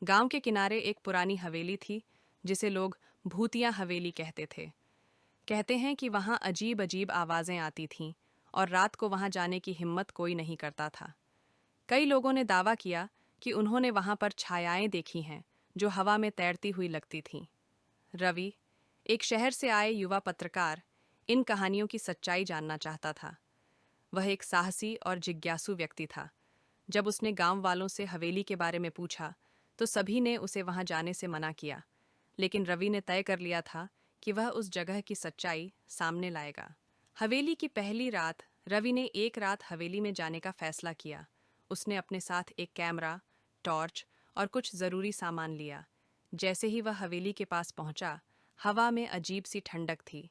गांव के किनारे एक पुरानी हवेली थी जिसे लोग भूतिया हवेली कहते थे। कहते हैं कि वहां अजीब अजीब आवाजें आती थीं और रात को वहां जाने की हिम्मत कोई नहीं करता था। कई लोगों ने दावा किया कि उन्होंने वहां पर छायाएं देखी हैं जो हवा में तैरती हुई लगती थीं। रवि, एक शहर से आए युवा पत्रकार, इन कहानियों की सच्चाई जानना चाहता था। वह एक साहसी और जिज्ञासु व्यक्ति था। जब उसने गांव वालों से हवेली के बारे में पूछा तो सभी ने उसे वहां जाने से मना किया, लेकिन रवि ने तय कर लिया था कि वह उस जगह की सच्चाई सामने लाएगा। हवेली की पहली रात रवि ने एक रात हवेली में जाने का फैसला किया। उसने अपने साथ एक कैमरा, टॉर्च और कुछ जरूरी सामान लिया। जैसे ही वह हवेली के पास पहुंचा, हवा में अजीब सी ठंडक थी।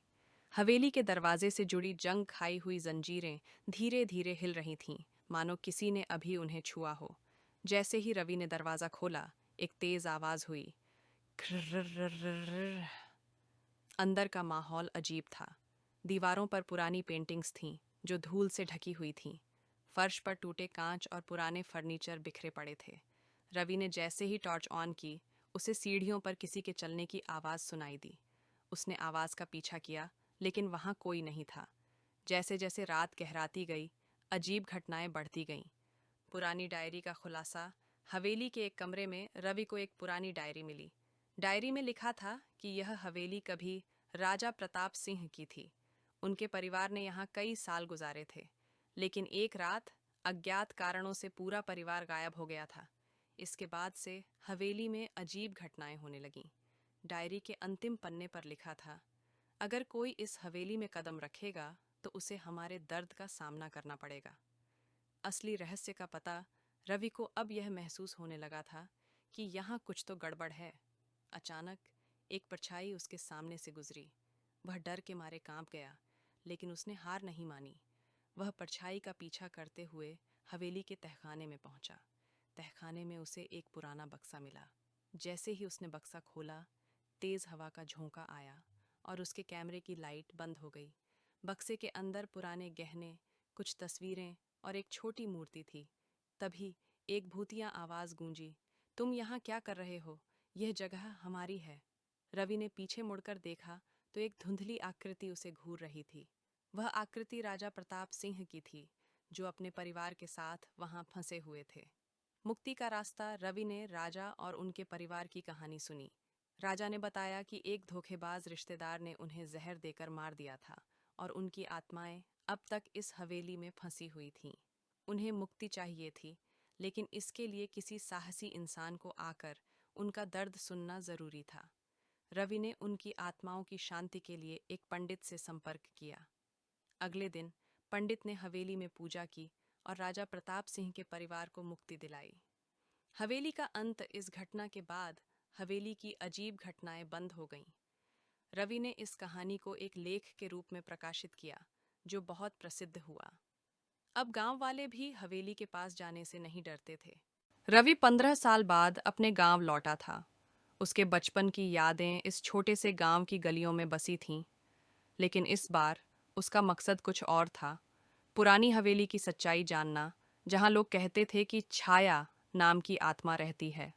हवेली के दरवाजे से जुड़ी जंग खाई हुई जंजीरें धीरे धीरे हिल रही थीं, मानो किसी ने अभी उन्हें छुआ हो। जैसे ही रवि ने दरवाजा खोला, एक तेज आवाज हुई, "घ्ररररररर।" अंदर का माहौल अजीब था। दीवारों पर पुरानी पेंटिंग्स थीं जो धूल से ढकी हुई थीं। फर्श पर टूटे कांच और पुराने फर्नीचर बिखरे पड़े थे। रवि ने जैसे ही टॉर्च ऑन की, उसे सीढ़ियों पर किसी के चलने की आवाज़ सुनाई दी। उसने आवाज़ का पीछा किया, लेकिन वहाँ कोई नहीं था। जैसे जैसे रात गहराती गई, अजीब घटनाएं बढ़ती गईं। पुरानी डायरी का खुलासा। हवेली के एक कमरे में रवि को एक पुरानी डायरी मिली। डायरी में लिखा था कि यह हवेली कभी राजा प्रताप सिंह की थी। उनके परिवार ने यहाँ कई साल गुजारे थे, लेकिन एक रात अज्ञात कारणों से पूरा परिवार गायब हो गया था। इसके बाद से हवेली में अजीब घटनाएं होने लगीं। डायरी के अंतिम पन्ने पर लिखा था, अगर कोई इस हवेली में कदम रखेगा तो उसे हमारे दर्द का सामना करना पड़ेगा। असली रहस्य का पता रवि को अब यह महसूस होने लगा था कि यहाँ कुछ तो गड़बड़ है। अचानक एक परछाई उसके सामने से गुजरी। वह डर के मारे कांप गया, लेकिन उसने हार नहीं मानी। वह परछाई का पीछा करते हुए हवेली के तहखाने में पहुंचा। तहखाने में उसे एक पुराना बक्सा मिला। जैसे ही उसने बक्सा खोला, तेज हवा का झोंका आया और उसके कैमरे की लाइट बंद हो गई। बक्से के अंदर पुराने गहने, कुछ तस्वीरें और एक छोटी मूर्ति थी। तभी एक भूतिया आवाज गूंजी, तुम यहाँ क्या कर रहे हो? यह जगह हमारी है। रवि ने पीछे मुड़कर देखा तो एक धुंधली आकृति उसे घूर रही थी। वह आकृति राजा प्रताप सिंह की थी, जो अपने परिवार के साथ वहां फंसे हुए थे। मुक्ति का रास्ता। रवि ने राजा और उनके परिवार की कहानी सुनी। राजा ने बताया कि एक धोखेबाज रिश्तेदार ने उन्हें जहर देकर मार दिया था और उनकी आत्माएं अब तक इस हवेली में फंसी हुई थीं। उन्हें मुक्ति चाहिए थी, लेकिन इसके लिए किसी साहसी इंसान को आकर उनका दर्द सुनना जरूरी था। रवि ने उनकी आत्माओं की शांति के लिए एक पंडित से संपर्क किया। अगले दिन पंडित ने हवेली में पूजा की और राजा प्रताप सिंह के परिवार को मुक्ति दिलाई। हवेली का अंत। इस घटना के बाद हवेली की अजीब घटनाएं बंद हो गईं। रवि ने इस कहानी को एक लेख के रूप में प्रकाशित किया, जो बहुत प्रसिद्ध हुआ। अब गांव वाले भी हवेली के पास जाने से नहीं डरते थे। रवि 15 साल बाद अपने गांव लौटा था। उसके बचपन की यादें इस छोटे से गांव की गलियों में बसी थीं, लेकिन इस बार उसका मकसद कुछ और था। पुरानी हवेली की सच्चाई जानना, जहां लोग कहते थे कि छाया नाम की आत्मा रहती है।